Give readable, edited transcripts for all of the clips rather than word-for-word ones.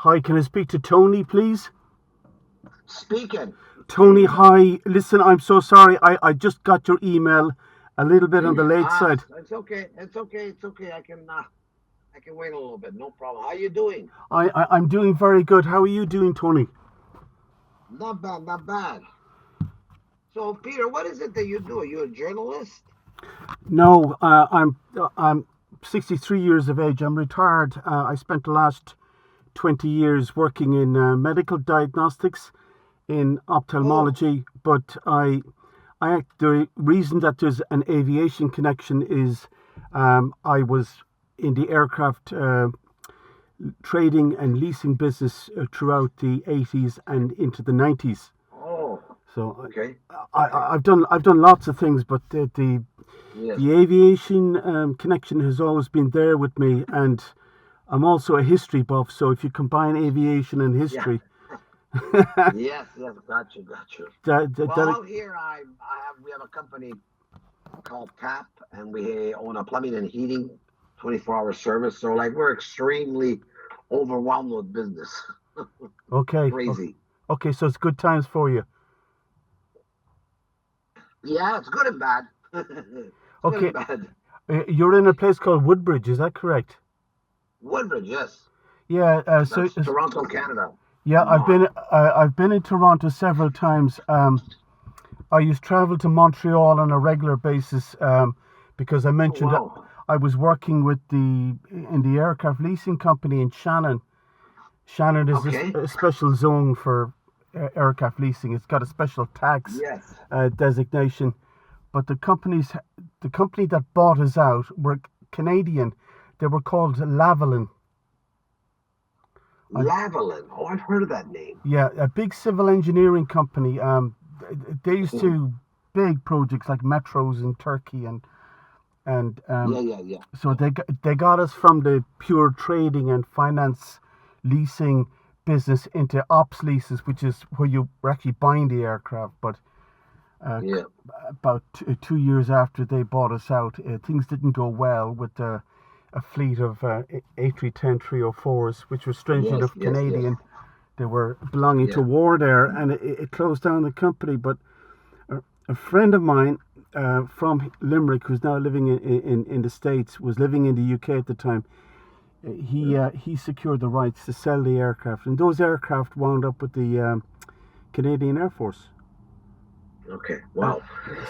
Hi, can I speak to Tony, please? Speaking. Tony, hi. Listen, I'm so sorry. I just got your email a little bit on the late Ah, side. it's okay. It's okay. It's okay. I can wait a little bit. No problem. How you doing? I'm doing very good. How are you doing, Tony? Not bad. Not bad. So, Peter, what is it that you do? Are you a journalist? No, I'm 63 years of age. I'm retired. I spent the last 20 years working in medical diagnostics in Oh, ophthalmology, but the reason that there's an aviation connection is I was in the aircraft trading and leasing business throughout the 80s and into the 90s. oh. So Okay. Okay. I've done lots of things, but Yes. the aviation connection has always been there with me, and I'm also a history buff. So if you combine aviation and Yeah. history, Yes. Yes. Got you. Got you. that Well, here we have a company called TAP, and we own a plumbing and heating 24-hour service. So, like, we're extremely overwhelmed with business. okay, Crazy. okay. So it's good times for you. Yeah, it's good and bad. It's good Okay, and bad. you're in a place called Woodbridge, is that correct? Woodbridge, yes. Yeah. That's Toronto, Canada. Yeah, Vermont. I've been in Toronto several times. I used to travel to Montreal on a regular basis because I Oh, mentioned that wow. I was working with the aircraft leasing company in Shannon. Shannon is Okay. a special zone for aircraft leasing. It's got a special tax Yes. designation. But the company that bought us out were Canadian. They were called Lavalin. I, Lavalin. Oh, I've heard of that name. yeah, a big civil engineering company. They used to big projects like metros in Turkey and Yeah, yeah, yeah, so yeah. they got us from the pure trading and finance leasing business into ops leases, which is where you were actually buying the aircraft. But uh, Yeah. about 2 years after they bought us out, things didn't go well with a fleet of A310-304s, which were strangely Yes, enough yes, yes. Canadian. They were belonging to Yeah. war there, and it closed down the company. But a friend of mine from Limerick, who's now living in the States, was living in the UK at the time. He secured the rights to sell the aircraft, and those aircraft wound up with the Canadian Air Force. Okay. Uh, Wow.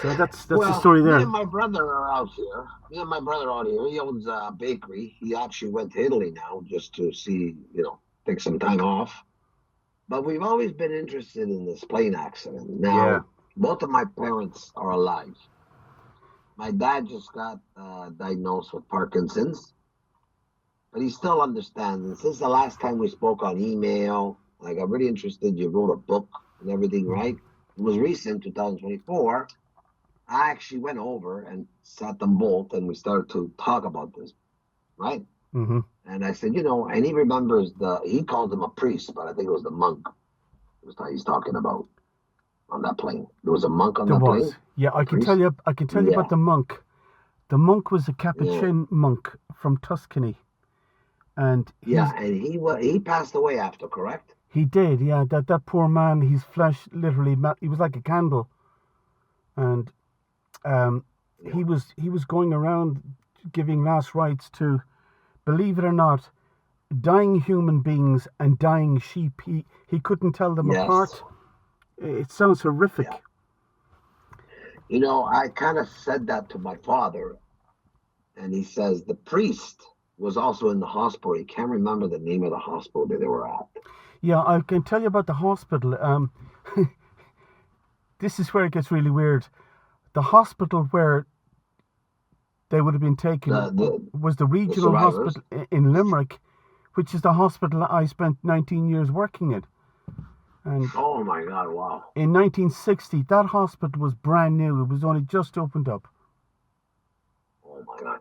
so that's the Well, story me there. and my brother are out here. Me and my brother out here. He owns a bakery. He actually went to Italy now just to see, take some time off. But we've always been interested in this plane accident. Yeah. Now, both of my parents are alive. My dad just got diagnosed with Parkinson's, but he still understands. And since the last time we spoke on email, I got really interested. You wrote a book and everything, right? It was recent, 2024. I actually went over and sat them both, and we started to talk about this, right? Mm-hmm. And I said, and he remembers he called him a priest, but I think it was the monk. It was that he's talking about on that plane. There was a monk on There that was. plane, Yeah, a I can tell priest. you. I can tell you about Yeah, the monk. The monk was a yeah. Capuchin monk from Tuscany, and Yeah, and he passed away after, correct? he did. Yeah, that poor man. His flesh literally he was like a candle, and um, Yeah. he was going around giving last rites to, believe it or not, dying human beings and dying sheep. He couldn't tell them Yes. apart. It sounds Yeah. horrific. I kind of said that to my father, and he says the priest was also in the hospital. He can't remember the name of the hospital that they were at. Yeah, I can tell you about the hospital. This is where it gets really weird. The hospital where they would have been taken was the The regional survivors. hospital in Limerick, which is the hospital I spent 19 years working in. And Oh my God! Wow. in 1960, that hospital was brand new. It was only just opened up. Oh my God.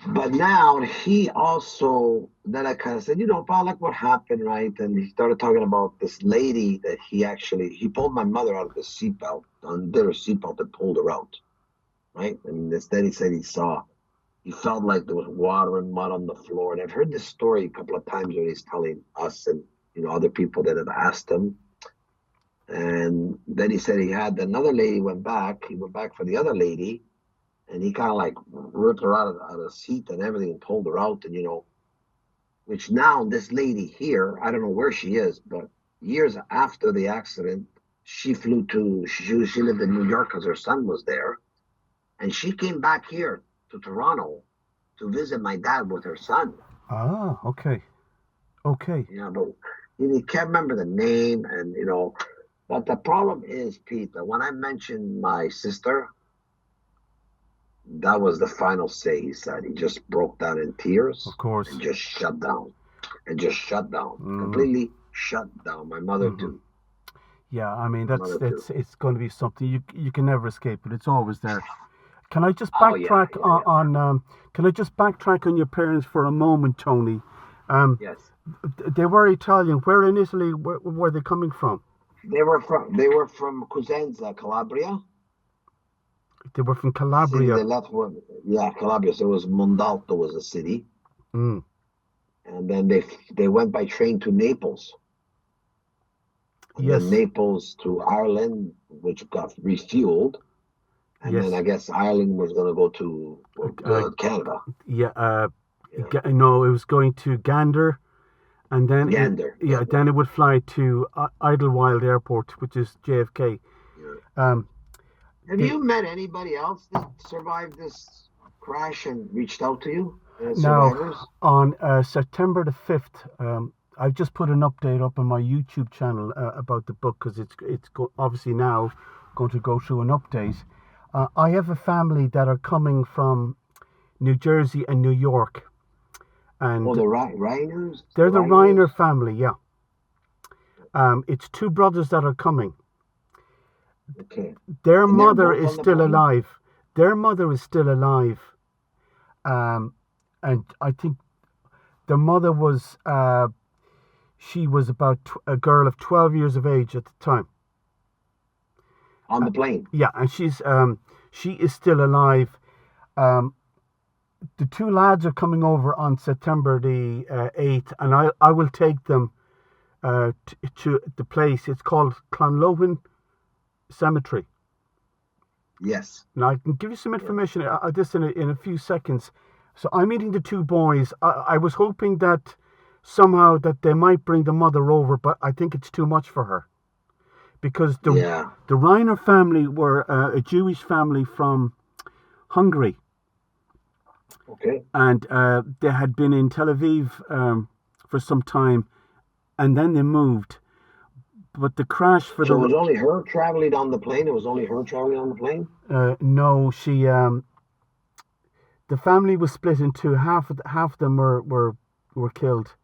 But now he also then I kind of said, Paul, like what happened, right? And he started talking about this lady that he pulled my mother out of the seatbelt, undid her seatbelt and pulled her out, right? And instead he said he saw he felt like there was water and mud on the floor. And I've heard this story a couple of times when he's telling us and other people that have asked him. And then he said he had another lady went back. He went back for the other lady, and he kind of like ripped her out of the seat and everything, and pulled her out, and which now this lady here, I don't know where she is, but years after the accident, she flew to she lived in New York because her son was there, and she came back here to Toronto to visit my dad with her son. Ah, okay. But you can't remember the name, and but the problem is, Pete, that when I mentioned my sister, that was the final say. He said he just broke down in tears. Of course. And just shut down. Completely shut down. My mother too. Yeah, I mean it's going to be something you can never escape, but it's always there. Can I just backtrack Can I just backtrack on your parents for a moment, Tony? Yes. They were Italian. Where in Italy were they coming from? They were from Cosenza, Calabria. They were from Calabria. Calabria. So it was Mondalto was a city. Mm. And then they went by train to Naples. And then Naples to Ireland, which got refueled. And then I guess Ireland was going to go to Canada. No, it was going to Gander. And then Gander. Then it would fly to Idlewild Airport, which is JFK. Yeah. Have you met anybody else that survived this crash and reached out to you? Now, on September the 5th, I've just put an update up on my YouTube channel about the book because it's obviously now going to go through an update. I have a family that are coming from New Jersey and New York. And the Reiners? They're the Reiner family, yeah. It's two brothers that are coming. Okay. Their mother is still alive. And I think the mother was, she was about a girl of 12 years of age at the time. On the plane? Yeah, and she is still alive. The two lads are coming over on September the 8th, and I will take them to the place. It's called Clonlohan Cemetery. Yes. Now I can give you some information this in a few seconds. So I'm meeting the two boys. I was hoping that somehow that they might bring the mother over, but I think it's too much for her. Because the Reiner family were a Jewish family from Hungary. Okay. And they had been in Tel Aviv for some time, and then they moved. But the crash for So it was only her traveling on the plane? It was only her traveling on the plane? No, she... the family was split in two. Half of them were killed.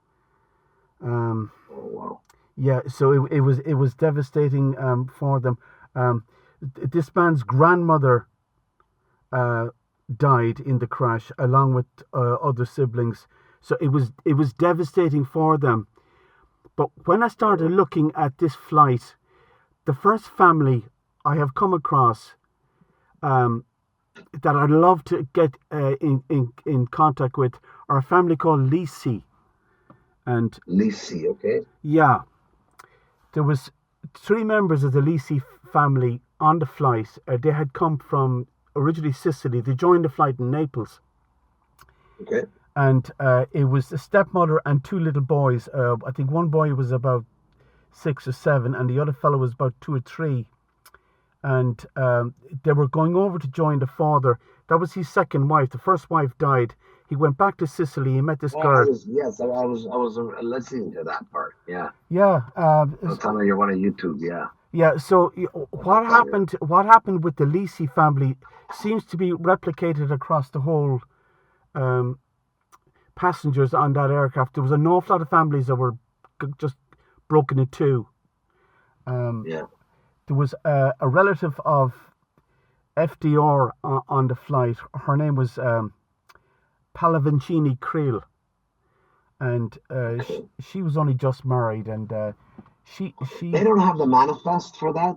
Oh, wow. Yeah, so it was devastating for them. This man's grandmother died in the crash along with other siblings. So it was devastating for them. But when I started looking at this flight, the first family I have come across that I'd love to get in contact with are a family called Lisi. And Lisi, okay. Yeah. There was 3 members of the Lisi family on the flight. They had come from originally Sicily. They joined the flight in Naples. Okay. And it was a stepmother and 2 little boys. I think one boy was about 6 or 7 and the other fellow was about 2 or 3. And they were going over to join the father. That was his second wife. The first wife died. He went back to Sicily. He met this girl. I was listening to that part. Yeah. Yeah. I'll tell me you're on YouTube. Yeah. Yeah. So what happened? What happened with the Lisi family seems to be replicated across the whole passengers on that aircraft. There was an awful lot of families that were just broken in two. Yeah. There was a relative of FDR on the flight. Her name was Pallavicini Creel, and she was only just married, and she. They don't have the manifest for that.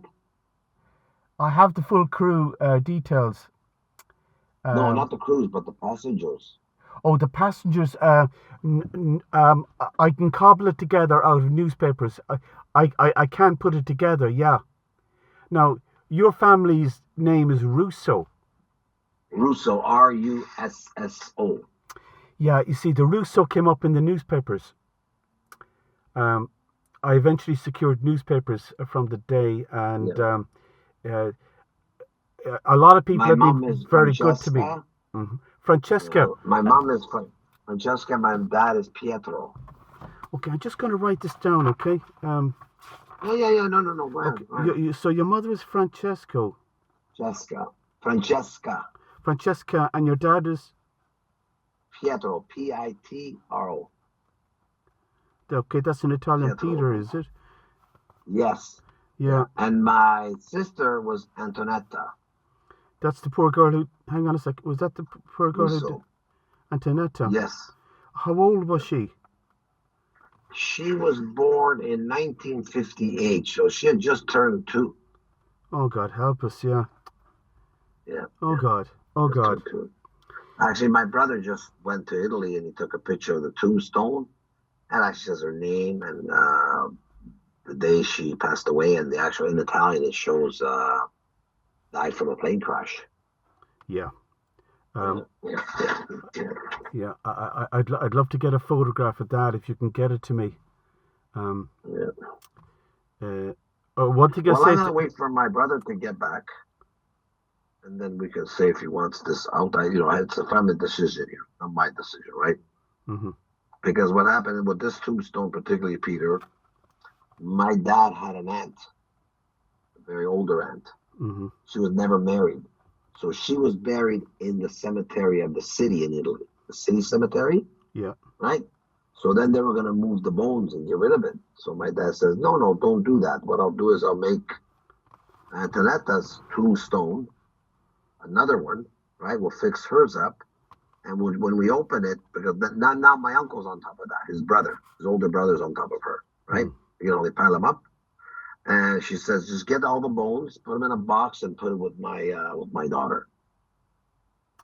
I have the full crew details. No, not the crews, but the passengers. Oh, the passengers. I can cobble it together out of newspapers. I can put it together. Yeah. Now, your family's name is Russo. Russo, Russo. Yeah, you see, the Russo came up in the newspapers. I eventually secured newspapers from the day, and a lot of people My have mom been is very good to me. Francesca. Francesca. My mom is Francesca. My dad is Pietro. Okay, I'm just going to write this down, okay? Yeah. No. Go ahead. Okay. So your mother is Francesco. Francesca. And your dad is? Pietro. Pitro. Okay, that's an Italian Pietro. Peter, is it? Yes. Yeah. And my sister was Antonetta. That's the poor girl who... Hang on a sec. Was that the poor girl who... Antonetta? Yes. How old was she? She was born in 1958, so she had just turned 2. Oh, God, help us, yeah. Yeah. Oh, God. Oh, God. Actually, my brother just went to Italy and he took a picture of the tombstone. And actually says her name and the day she passed away. And in Italian, it shows died from a plane crash. Yeah. Yeah. I'd love to get a photograph of that if you can get it to me. One thing I'm gonna wait for my brother to get back, and then we can say if he wants this out. It's a family decision here, not my decision, right? Mm-hmm. Because what happened with this tombstone, particularly Peter, my dad had an aunt, a very older aunt. Mm-hmm. She was never married. So she was buried in the cemetery of the city in Italy, the city cemetery. Yeah. Right? So then they were going to move the bones and get rid of it. So my dad says, no, don't do that. What I'll do is I'll make Antonetta's tombstone, another one, right? We'll fix hers up. And when we open it, because now my uncle's on top of that, his older brother's on top of her, right? They pile them up. And she says, just get all the bones, put them in a box, and put it with my daughter.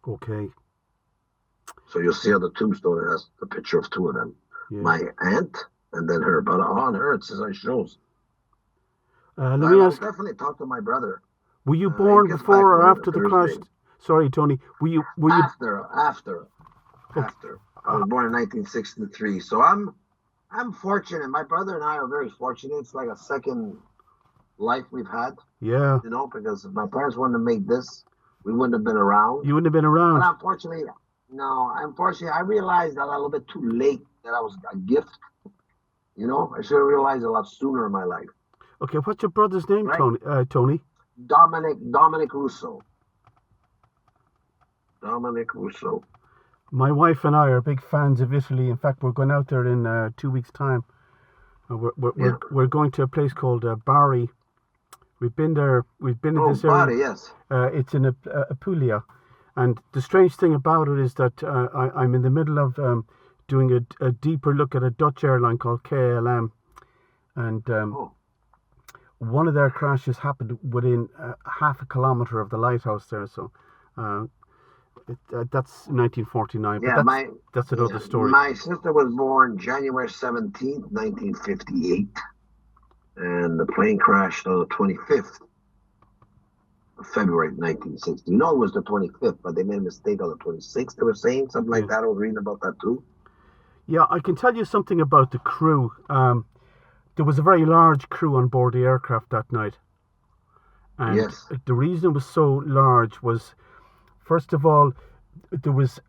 Okay. So you'll see on the tombstone it has the picture of 2 of them. Yeah. My aunt and then her. But on her it says it shows. Let me ask. I'll definitely talk to my brother. Were you born before or after the crash? Sorry, Tony. Were you after? I was born in 1963. So I'm fortunate. My brother and I are very fortunate. It's like a second life we've had. Yeah. Because if my parents wouldn't have made this, we wouldn't have been around. You wouldn't have been around. But unfortunately, I realized that a little bit too late that I was a gift. I should have realized a lot sooner in my life. Okay, what's your brother's name, right? Tony? Dominic Russo. Dominic Russo. My wife and I are big fans of Italy. In fact, we're going out there in 2 weeks' time. We're going to a place called Bari. We've been there. We've been in this area. Bari, yes. It's in Apulia, and the strange thing about it is that I'm in the middle of doing a deeper look at a Dutch airline called KLM, and one of their crashes happened within half a kilometre of the lighthouse there. So. That's 1949, but that's another story. My sister was born January 17th, 1958, and the plane crashed on the 25th of February 1960. It was the 25th, but they made a mistake on the 26th. They were saying something like that. I was reading about that too. Yeah, I can tell you something about the crew. There was a very large crew on board the aircraft that night, and the reason it was so large was, first of all, there was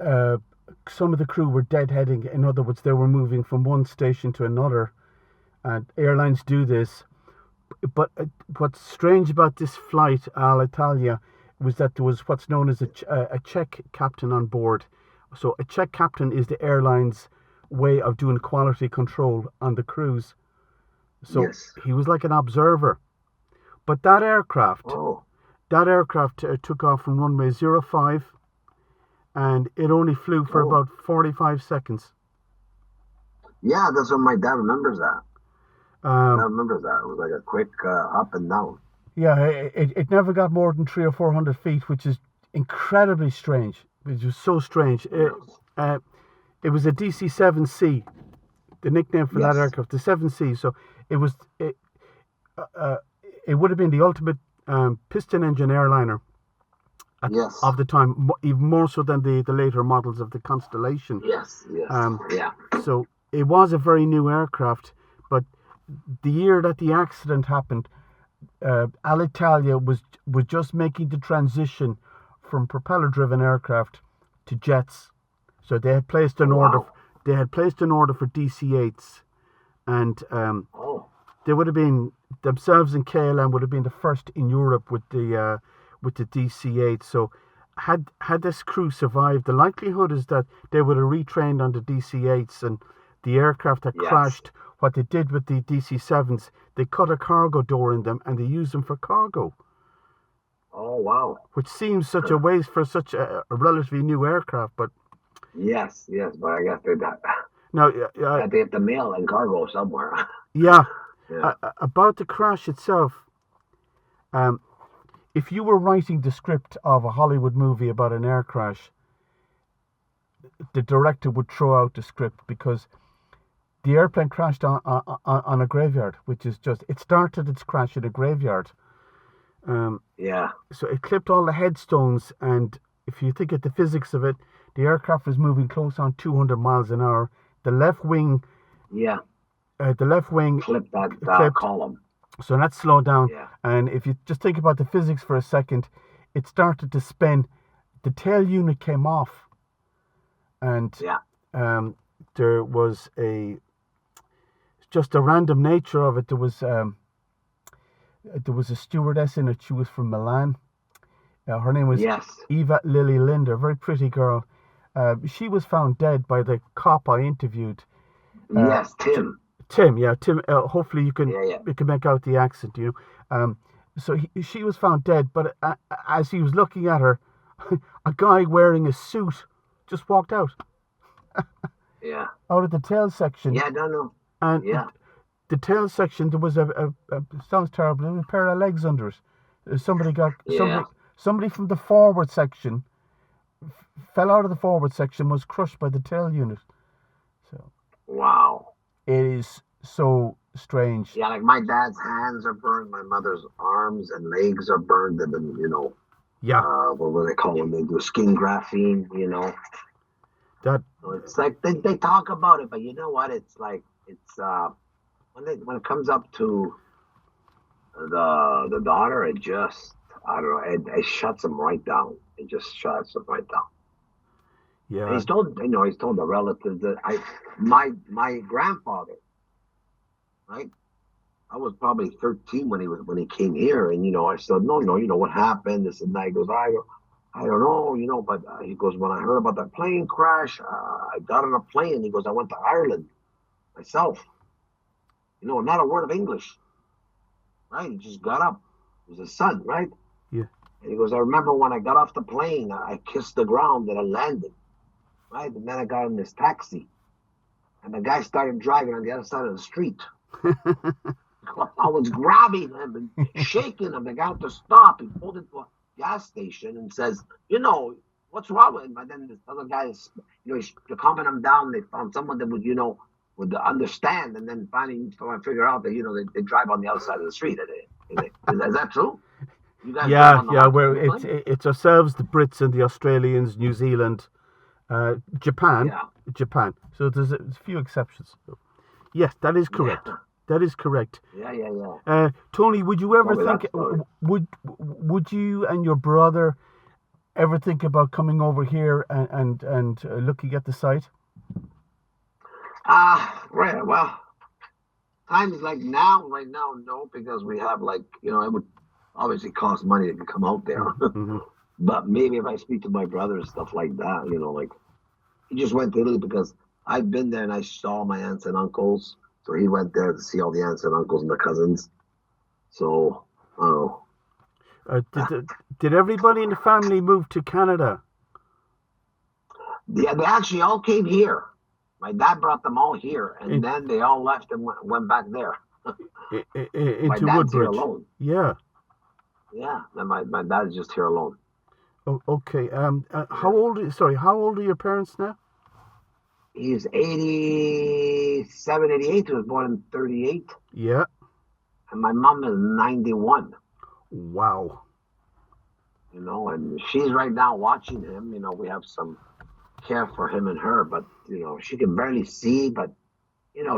some of the crew were deadheading. In other words, they were moving from one station to another. And airlines do this. But what's strange about this flight, Alitalia, was that there was what's known as a check captain on board. So a check captain is the airline's way of doing quality control on the crews. So he was like an observer. But that aircraft... took off from runway 05, and it only flew for about 45 seconds. Yeah, that's what my dad remembers that. I remember that. It was like a quick up and down. Yeah, it never got more than 300 or 400 feet, which is incredibly strange. It was so strange. It was a DC-7C, the nickname for that Yes. aircraft, the 7C. So it was uh, it would have been the ultimate piston engine airliner Yes. of the time, even more so than the later models of the Constellation. Yes. Yes. Yeah. So it was a very new aircraft, but the year that the accident happened, Alitalia was just making the transition from propeller-driven aircraft to jets. So they had placed an order. They had placed an order for DC-8s, and they would have been themselves and KLM would have been the first in Europe with the DC-8. So had this crew survived, the likelihood is that they would have retrained on the DC-8s, and the aircraft that crashed. What they did with the DC-7s, they cut a cargo door in them and they used them for cargo. Oh, wow. Which seems such a waste for such a relatively new aircraft, but... Yes, but I guess they got... Now, they have to mail and cargo somewhere. Yeah. About the crash itself, if you were writing the script of a Hollywood movie about an air crash, the director would throw out the script because the airplane crashed on a graveyard, which is just... It started its crash at a graveyard. So it clipped all the headstones, and if you think of the physics of it, the aircraft was moving close on 200 miles an hour. The left wing... clipped that column. So that slowed down. Yeah. And if you just think about the physics for a second, it started to spin. The tail unit came off. And there was just a random nature of it. There was a stewardess in it. She was from Milan. Her name was Eva Lily Linder, a very pretty girl. She was found dead by the cop I interviewed. Tim. Tim. Hopefully you can make out the accent, So she was found dead, but as he was looking at her, a guy wearing a suit just walked out. Out of the tail section. No. And the tail section, there was sounds terrible, there was a pair of legs under it. Somebody from the forward section fell out of the forward section, was crushed by the tail unit. So wow, it is so strange. Yeah, like my dad's hands are burned, my mother's arms and legs are burned. They've been, what do they call when they do skin grafting? That so it's like they talk about it, but you know what? It's like when it comes up to the daughter, it just I don't know. It shuts him right down. It just shuts him right down. Yeah. And he's told the relatives that my grandfather, right? I was probably 13 when he came here, and I said, no, what happened? This and that. He goes, I don't know, but he goes, when I heard about that plane crash, I got on a plane. He goes, I went to Ireland myself. Not a word of English, right? He just got up. It was his son, right? Yeah. And he goes, I remember when I got off the plane, I kissed the ground and I landed, right? And then I got in this taxi, and the guy started driving on the other side of the street. I was grabbing him and shaking him. The guy had to stop. He pulled into a gas station and says, what's wrong with him? And then this other guy is, he's calming him down. They found someone that would understand. And then finally figure out that, they drive on the other side of the street. Is that true? You guys where it's ourselves, the Brits and the Australians, New Zealand, Japan. So there's a few exceptions. Yes, that is correct. Yeah. That is correct. Yeah. Tony, would you ever think? Would you and your brother ever think about coming over here and looking at the site? Right. Well, times like now, right now, no, because we have it would obviously cost money to come out there. Mm-hmm. But maybe if I speak to my brother and stuff like that, he just went to Italy because I've been there and I saw my aunts and uncles. So he went there to see all the aunts and uncles and the cousins. So, I don't know. Did everybody in the family move to Canada? Yeah, they actually all came here. My dad brought them all here, and then they all left and went back there. Into my dad's Woodbridge. Here alone. Yeah. Yeah, and my dad's just here alone. Oh, okay. How old? Sorry, how old are your parents now? He's 87, 88. He was born in 38. Yeah. And my mom is 91. Wow. And she's right now watching him. We have some care for him and her, but, she can barely see, but,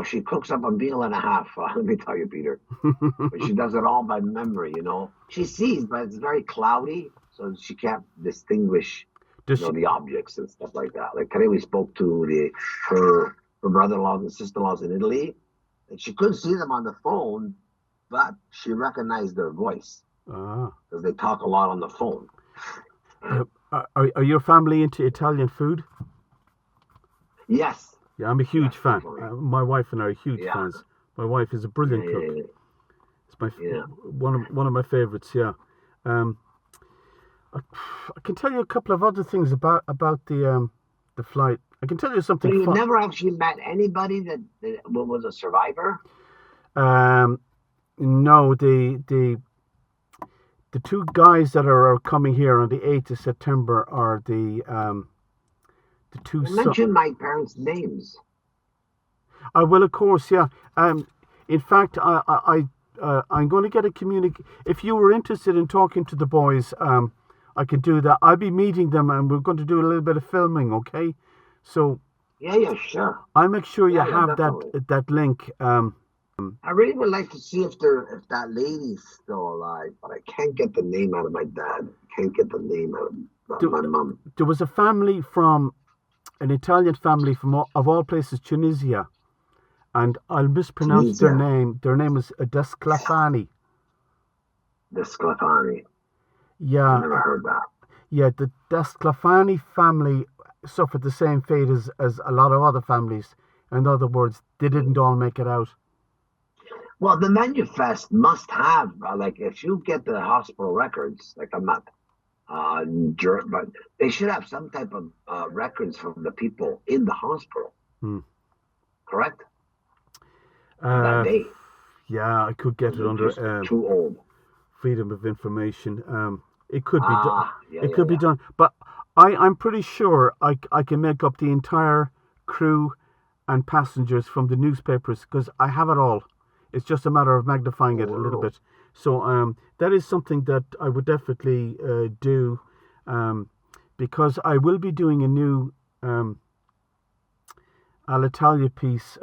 she cooks up a meal and a half. Let me tell you, Peter. But she does it all by memory, She sees, but it's very cloudy, so she can't distinguish, the objects and stuff like that. Like today we spoke to her brother-in-laws and sister-in-laws in Italy, and she couldn't see them on the phone, but she recognized their voice because they talk a lot on the phone. Are your family into Italian food? Yes. Yeah, I'm a huge fan. My wife and I are huge fans. My wife is a brilliant cook. It's one of my favorites. Yeah. I can tell you a couple of other things about the flight. I can tell you something. So you never actually met anybody that was a survivor? No, the two guys that are coming here on the 8th of September are the two. You mentioned my parents' names. I will, of course, yeah. In fact, I'm going to get a If you were interested in talking to the boys, I could do that. I'll be meeting them, and we're going to do a little bit of filming. Okay, so. Yeah, sure. I'll make sure you have that link. I really would like to see if that lady's still alive, but I can't get the name out of my dad. I can't get the name out of my mom. There was a family an Italian family of all places, Tunisia, and I'll mispronounce their name. Their name was Desclafani. Desclafani. Yeah. I never heard that. Yeah, the Desclafani family suffered the same fate as a lot of other families. In other words, they didn't all make it out. Well, the manifest must have, if you get the hospital records, I'm not, but they should have some type of records from the people in the hospital. Correct? That day. Yeah, I could get it under too old. Freedom of Information. It could be done. It could be done, but I'm pretty sure I can make up the entire crew and passengers from the newspapers because I have it all. It's just a matter of magnifying it a little bit. So that is something that I would definitely do because I will be doing a new Alitalia piece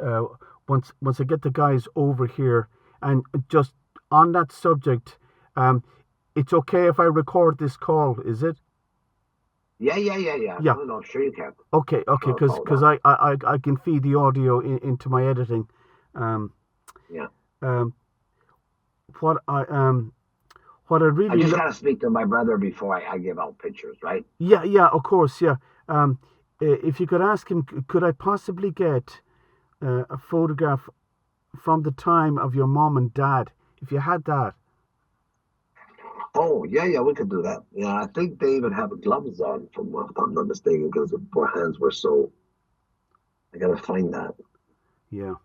once I get the guys over here. And just on that subject, it's okay if I record this call, is it? Yeah. No, sure you can. Okay, because I can feed the audio into my editing. What I really I just gotta speak to my brother before I give out pictures, right? Yeah, of course, yeah. If you could ask him, could I possibly get a photograph from the time of your mom and dad, if you had that? Oh, yeah, we could do that. Yeah, I think they even have gloves on, if I'm not mistaken, because their hands were so. I gotta find that. Yeah.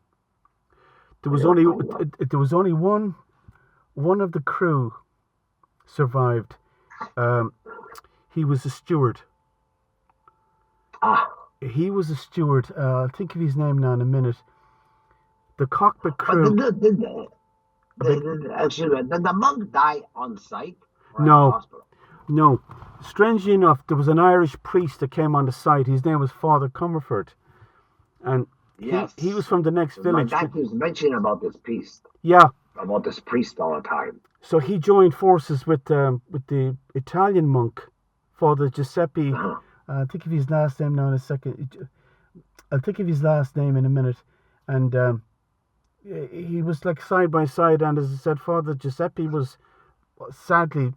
There was only one of the crew survived. He was a steward. He was a steward. I'll think of his name now in a minute. The cockpit crew. Did the monk die on site? No. Strangely enough, there was an Irish priest that came on the site. His name was Father Comerford, and he was from the next village. My dad was mentioning about this priest. Yeah. About this priest all the time. So he joined forces with the Italian monk, Father Giuseppe. I'll think of his last name now in a second. I'll think of his last name in a minute. And he was side by side. And as I said, Father Giuseppe was sadly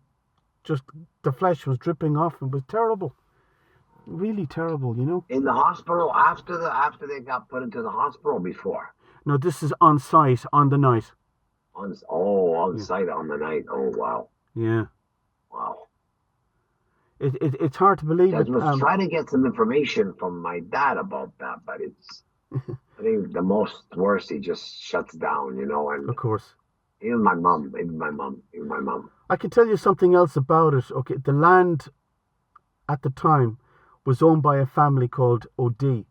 just the flesh was dripping off and was terrible. Really terrible, In the hospital after they got put into the hospital before? No, this is on site on the night. On site on the night. Oh, wow. Yeah. Wow. It's hard to believe. I was trying to get some information from my dad about that, but it's I think the most worst he just shuts down, and of course. Even my mom. I can tell you something else about it. Okay, the land at the time was owned by a family called O'D.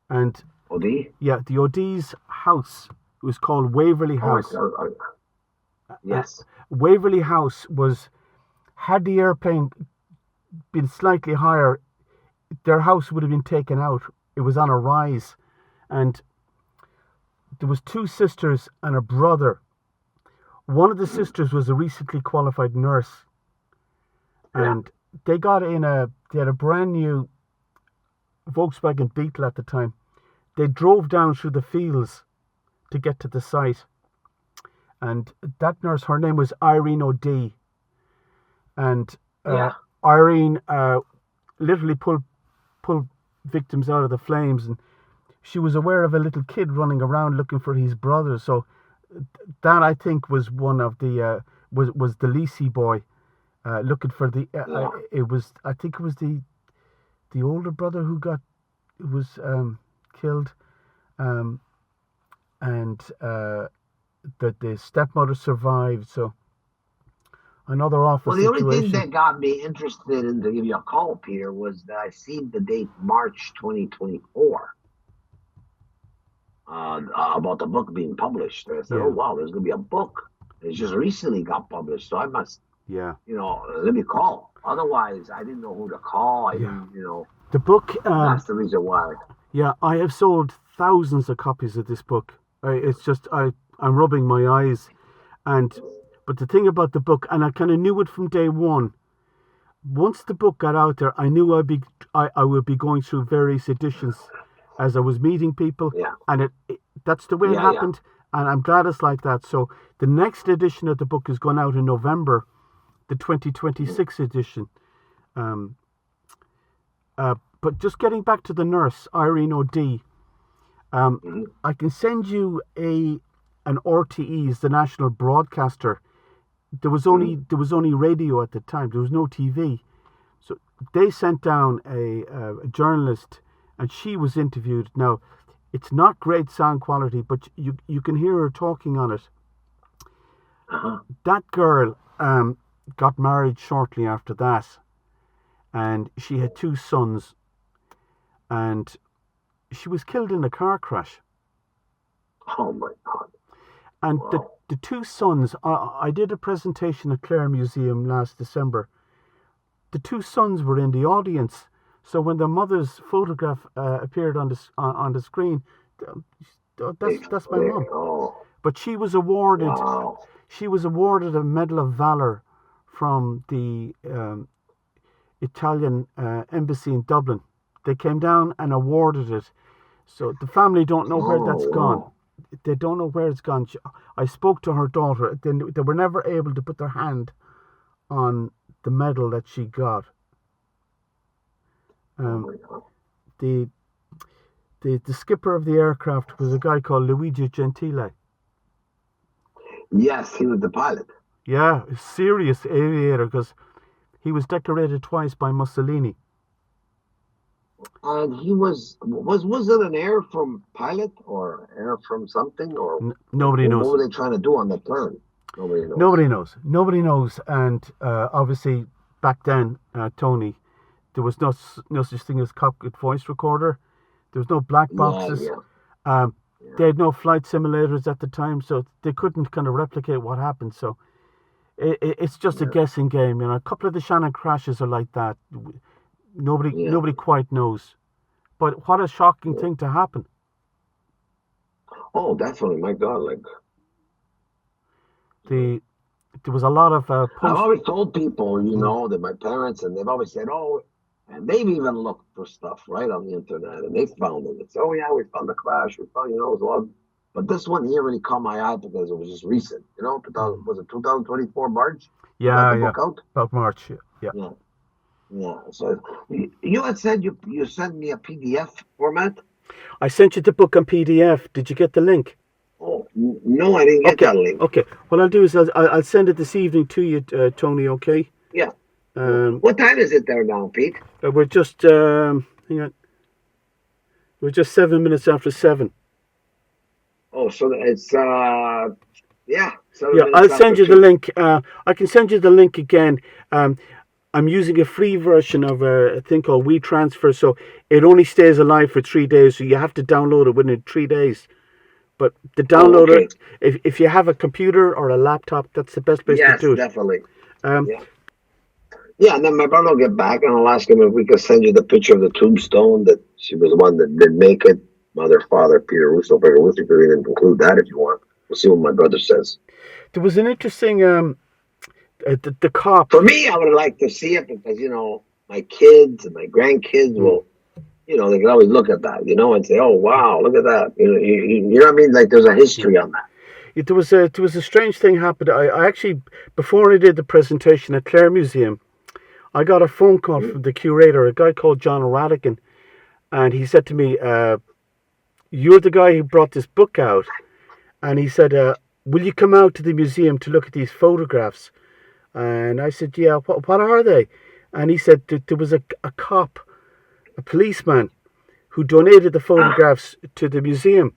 And OD? yeah, the O'D's house was called Waverley House. Yes. Waverley House was, had the airplane been slightly higher, their house would have been taken out. It was on a rise, and there was 2 sisters and a brother. One of the sisters was a recently qualified nurse, and they had a brand new Volkswagen Beetle at the time. They drove down through the fields to get to the site, and that nurse, her name was Irene O'D, and Irene literally pulled victims out of the flames, and she was aware of a little kid running around looking for his brother. So that, I think, was one of the was the Lisi boy looking for the I think it was the older brother who was killed, and the stepmother survived. So another awful situation. Well, the only thing that got me interested in to give you a call, Peter, was that I seen the date March 2024 about the book being published. And I said, oh, wow, there's going to be a book. It just recently got published, so I must, let me call. Otherwise, I didn't know who to call. I didn't, The book... that's the reason why. Yeah, I have sold thousands of copies of this book. It's just, I'm rubbing my eyes. But the thing about the book, and I kind of knew it from day one, once the book got out there, I knew I would be going through various editions as I was meeting people. Yeah. And that's the way it happened. And I'm glad it's like that. So the next edition of the book is going out in November, the 2026 edition. But just getting back to the nurse, Irene O'D, I can send you an RTE, the national broadcaster. There was only radio at the time. There was no TV. So they sent down a journalist, and she was interviewed. Now, it's not great sound quality, but you can hear her talking on it. That girl got married shortly after that, and she had 2 sons, and she was killed in a car crash. Oh my God. And the 2 sons, I did a presentation at Clare Museum last December. The 2 sons were in the audience. So when the mother's photograph appeared on the screen, that's my mom. But she was awarded a Medal of Valor from the Italian embassy in Dublin. They came down and awarded it. So the family don't know where that's gone. They don't know where it's gone. I spoke to her daughter. They were never able to put their hand on the medal that she got. The skipper of the aircraft was a guy called Luigi Gentile. Yes, he was the pilot. Yeah, a serious aviator, because he was decorated twice by Mussolini. And he was it an air from pilot or air from something, or nobody knows. What were they trying to do on the turn? Nobody knows. And obviously back then, Tony, there was no such thing as cockpit voice recorder. There was no black boxes. They had no flight simulators at the time, so they couldn't kind of replicate what happened. So it's just a guessing game. A couple of the Shannon crashes are like that. Nobody quite knows. But what a shocking thing to happen. Oh, definitely. My God, there was a lot of I've always told people, that my parents, and they've always said, oh, and they've even looked for stuff right on the internet, and they found it. It's, oh yeah, we found the crash. We found, it was a lot. But this one here really caught my eye because it was just recent. Was it 2024 March? Yeah. About March. Yeah. Yeah. So you had said you sent me a PDF format. I sent you the book on PDF. Did you get the link? Oh no, I didn't get that link. Okay. What I'll do is I'll send it this evening to you, Tony. Okay. Yeah. What time is it there now, Pete? We're just hang on. We're just 7 minutes after 7. Oh, so it's I'll send you the link. I can send you the link again. I'm using a free version of a thing called WeTransfer, so it only stays alive for 3 days. So you have to download it within 3 days. But the Oh, downloader, okay. if you have a computer or a laptop, that's the best place to Yes, do it. definitely. Um, Yeah. Yeah, and then my brother will get back and I'll ask him if we could send you the picture of the tombstone that she was the one that did make it. Mother, father, Peter Russo, Peter Russo. You could even include that if you want. We'll see what my brother says. there was an interesting the cop. For me, I would like to see it because, my kids and my grandkids Mm. will, they can always look at that, and say, oh, wow, look at that. You know what I mean? Like there's a history on that. There was a strange thing happened. I actually, before I did the presentation at Clare Museum, I got a phone call from the curator, a guy called John Radigan, and he said to me, "You're the guy who brought this book out," and he said, "Will you come out to the museum to look at these photographs?" And I said, "Yeah. What are they?" And he said there was a cop, a policeman, who donated the Ah, photographs to the museum,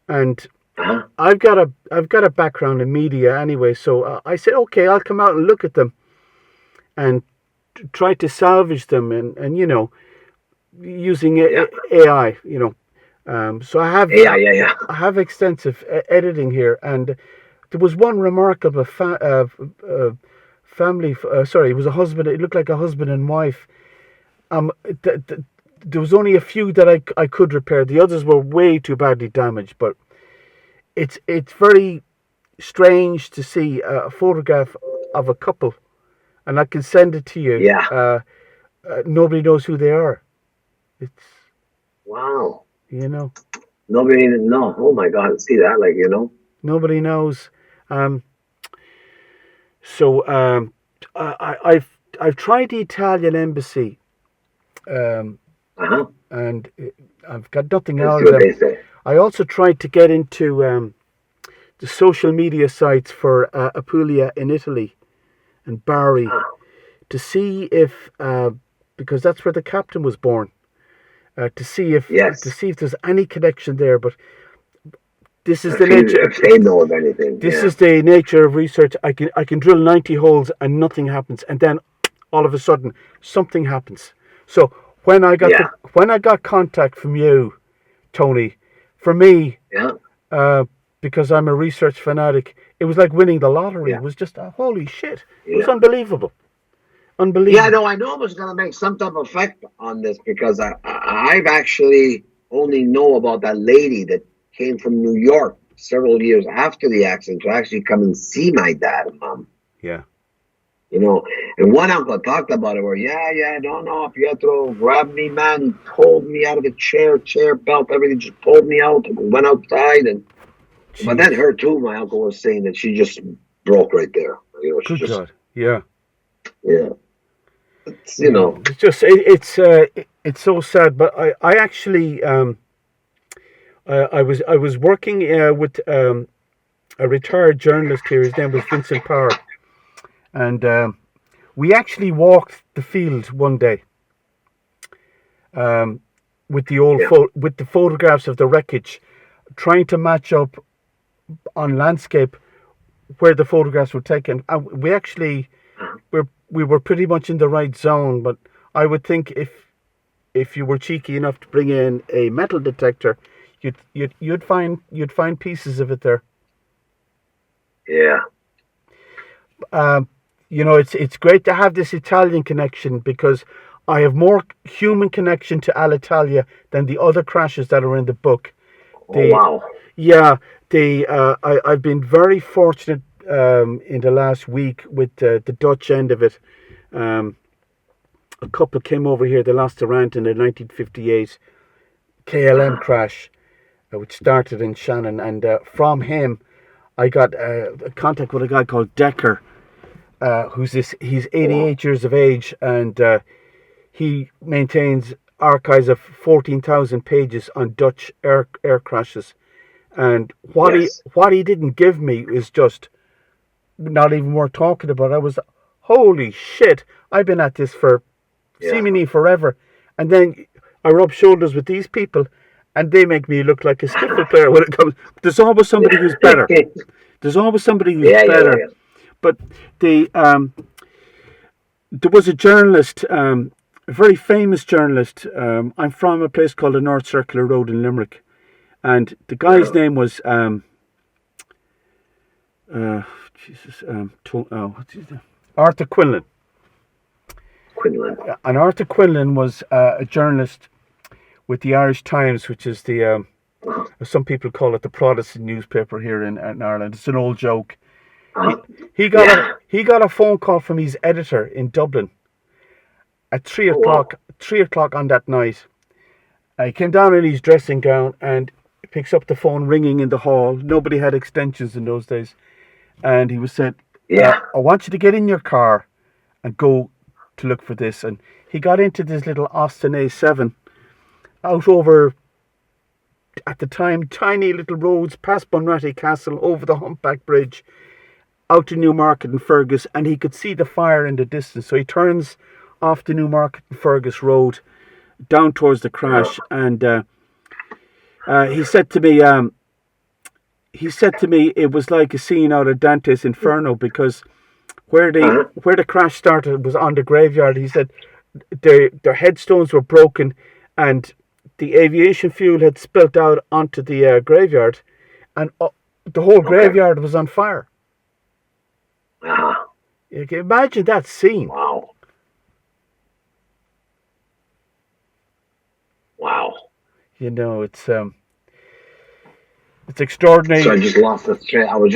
and uh-huh. I've got a background in media anyway, so I said, okay, I'll come out and look at them and try to salvage them, and using Yeah. AI, so Yeah, yeah, yeah. I have extensive editing here, and there was one remarkable family. Sorry, it was a husband. It looked like a husband and wife. There was only a few that I could repair. The others were way too badly damaged, but it's very strange to see a photograph of a couple, and I can send it to you. Yeah. Nobody knows who they are. It's Wow. you know Nobody even know. Oh my God. See that? nobody knows. Um, so I've tried the Italian embassy, um, Uh-huh. and I've got nothing Let's out see of what them. they say. I also tried to get into the social media sites for Apulia in Italy and Bari Ah, to see if because that's where the captain was born. To yes. see if there's any connection there, but this is the nature. If they know of anything. This Yeah. is the nature of research. I can drill 90 holes and nothing happens, and then all of a sudden something happens. So Yeah. when I got contact from you, Tony, for me, Yeah. uh, because I'm a research fanatic, it was like winning the lottery. Yeah. It was just holy shit. It was Yeah. unbelievable, Yeah, unbelievable. no, I know it was going to make some type of effect on this because I've actually only know about that lady that came from New York several years after the accident to actually come and see my dad and mom. Yeah. You know, and one uncle talked about it where, yeah, no, Pietro grabbed me, man. He pulled me out of the chair belt, everything, just pulled me out, went outside. But then Jeez. her too, my uncle was saying that she just broke right there. She Good just, God. Yeah. yeah. It's, It's just it's so sad. But I actually I was working with a retired journalist here. His name was Vincent Power, and we actually walked the field one day with yeah, with the photographs of the wreckage, trying to match up on landscape where the photographs were taken. And we were pretty much in the right zone. But I would think if you were cheeky enough to bring in a metal detector, you'd find pieces of it there. yeah. It's great to have this Italian connection because I have more human connection to Alitalia than the other crashes that are in the book. Oh, The wow. Yeah, I've been very fortunate in the last week with the Dutch end of it. Um, a couple came over here. They lost their aunt in the 1958 KLM crash, which started in Shannon, and from him, I got contact with a guy called Decker, he's Oh, wow. 88 years of age, and he maintains archives of 14,000 pages on Dutch air crashes. And Yes. what he didn't give me is just not even worth talking about. I was, holy shit! I've been at this for Yeah. seemingly forever, and then I rub shoulders with these people, and they make me look like a skiffle player when it comes. There's always somebody who's better. There's always somebody who's Yeah, yeah, yeah, better. yeah. But the there was a journalist, a very famous journalist. I'm from a place called the North Circular Road in Limerick, and the guy's name was Jesus, what's his name? Arthur Quinlan. And Arthur Quinlan was a journalist with the Irish Times, which is the some people call it the Protestant newspaper here in Ireland. It's an old joke. He got a phone call from his editor in Dublin at 3 o'clock. 3 o'clock on that night. He came down in his dressing gown and picks up the phone ringing in the hall. Nobody had extensions in those days, and he was said, I want you to get in your car and go to look for this. And he got into this little Austin A7 out over, at the time, tiny little roads past Bunratty Castle, over the Humpback Bridge, out to Newmarket and Fergus, and he could see the fire in the distance. So he turns off the Newmarket and Fergus road down towards the crash, and he said to me it was like a scene out of Dante's Inferno, because where the crash started was on the graveyard. He said their headstones were broken and the aviation fuel had spilt out onto the graveyard, and the whole graveyard was on fire. You can imagine that scene. Wow. You know, it's extraordinary. So I just lost the thread. I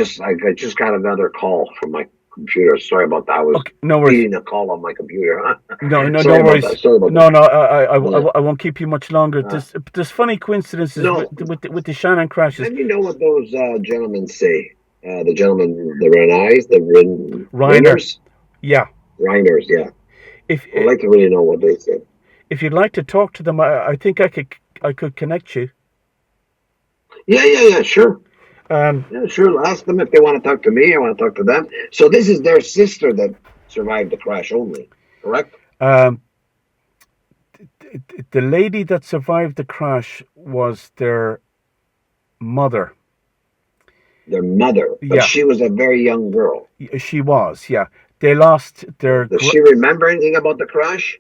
just got another call from my computer. Sorry about that. I was reading a call on my computer. No worries. I won't keep you much longer. There's funny coincidences with the Shannon crashes. And you know what those gentlemen say? The gentlemen, the Reiners? Yeah. Reiners, yeah. I'd like to really know what they said. If you'd like to talk to them, I think I could connect you. Yeah, sure. Sure. Ask them if they want to talk to me. I want to talk to them. So this is their sister that survived the crash only, correct? The lady that survived the crash was their mother. Their mother? But she was a very young girl. She was, yeah. They lost their... Does she remember anything about the crash?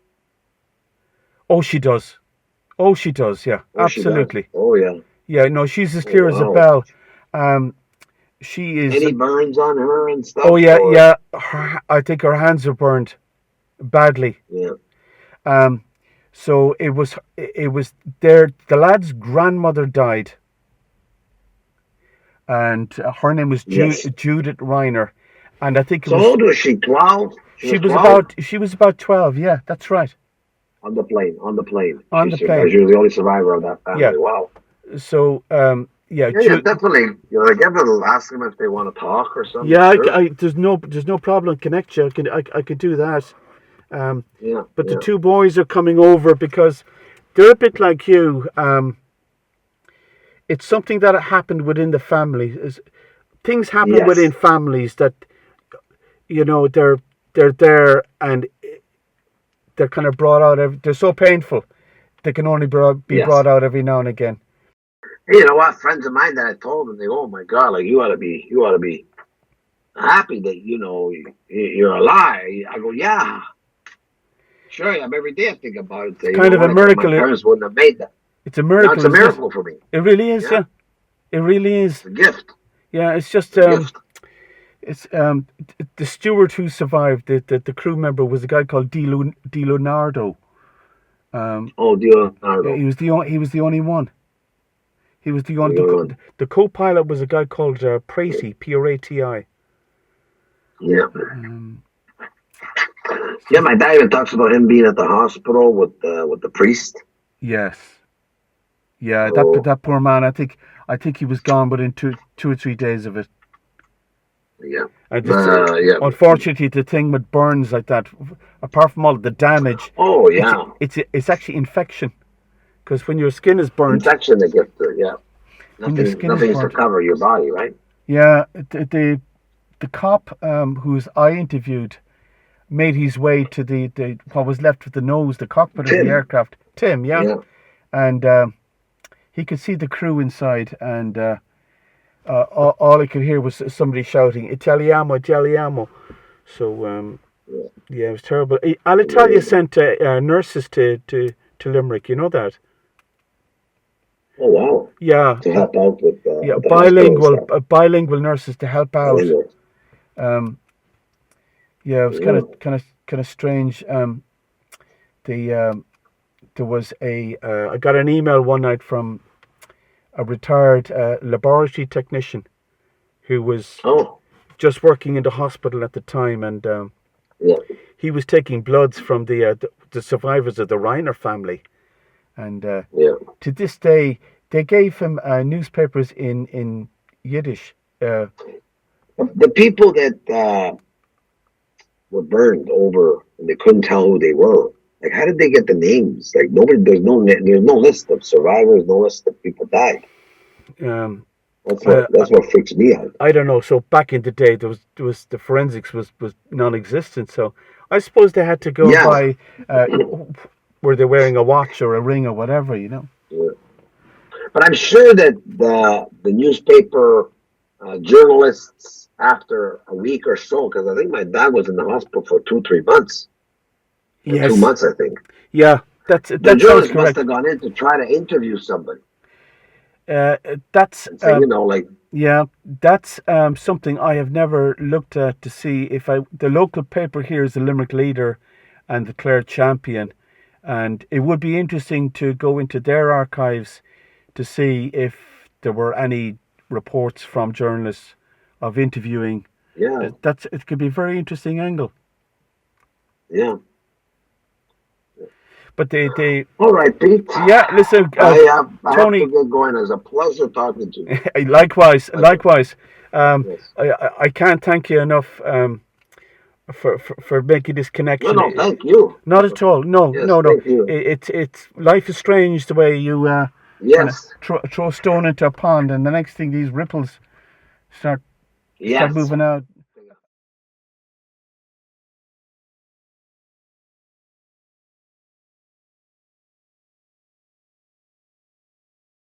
Oh, she does. Yeah. Absolutely. Yeah. Yeah, no, she's as clear as a bell. She is... Any burns on her and stuff? Oh, yeah. I think her hands are burned badly. Yeah. So it was the lad's grandmother died, and her name was Judith Reiner, and I think it was... So how old was she? 12? She was about 12. Yeah, that's right. On the plane. She was the only survivor of that family. Yeah. Wow. So definitely. Definitely ask them if they want to talk or something. Yeah, sure. There's no problem. Connect you. I could do that. But the two boys are coming over because they're a bit like you. It's something that happened within the family. Things happen within families that, they're there and they're kind of brought out. They're so painful. They can only be brought out every now and again. You know what? Friends of mine that I told them, they go, "Oh my God! Like you ought to be happy that you're alive." I go, "Yeah, sure. I'm every day I think about it." It's kind of a miracle. My parents wouldn't have made that. It's a miracle. It's a miracle for me. It really is. Yeah. It really is. It's a gift. Yeah, it's just it's the steward who survived. The crew member was a guy called Di Leonardo. Di Leonardo. He was the only one. He was the only one. The co-pilot was a guy called Prati, Prati. Yeah. My dad even talks about him being at the hospital with the priest. Yes. Yeah, that poor man. I think he was gone within two or 3 days of it. Yeah. Unfortunately, the thing with burns like that, apart from all the damage, it's actually infection. Because when your skin is burnt, infection they get through. Nothing's to cover your body, right? Yeah. The cop whose I interviewed made his way to the what was left of the nose, the cockpit of the aircraft. Tim, and he could see the crew inside, and all I could hear was somebody shouting "Italiamo, Italiamo." So Yeah, it was terrible. Alitalia sent nurses to Limerick. You know that? Oh wow! Yeah, To help out with yeah, the hospital and stuff. bilingual nurses to help out. Bilingual. Yeah, it was Yeah. kind of strange. The There was I got an email one night from a retired laboratory technician who was Oh. just working in the hospital at the time, and Yeah. he was taking bloods from the survivors of the Reiner family, and Yeah. to this day they gave him newspapers in Yiddish. The people that were burned over and they couldn't tell who they were. Like, how did they get the names? Like, nobody. There's no list of survivors. No list of people died. Um, That's what freaks me out. I don't know. So back in the day, there was the forensics was non-existent. So I suppose they had to go Yeah. by were they wearing a watch or a ring or whatever, you know. Yeah. But I'm sure that the newspaper journalists, after a week or so, because I think my dad was in the hospital for 2-3 months. Yes. 2 months, I think. Yeah, that The journalist must have gone in to try to interview somebody. That's and say, like. Yeah, that's something I have never looked at to see if the local paper here is the Limerick Leader and the Clare Champion, and it would be interesting to go into their archives to see if there were any reports from journalists of interviewing. Yeah, it could be a very interesting angle. Yeah. But they all right, Pete. Yeah, listen, I Tony, have to get going. It was a pleasure talking to you. Likewise. Yes. I can't thank you enough for making this connection. No, thank you. Not at all. No, yes, no. Thank you. It's life is strange the way you yes throw a stone into a pond, and the next thing these ripples start moving out.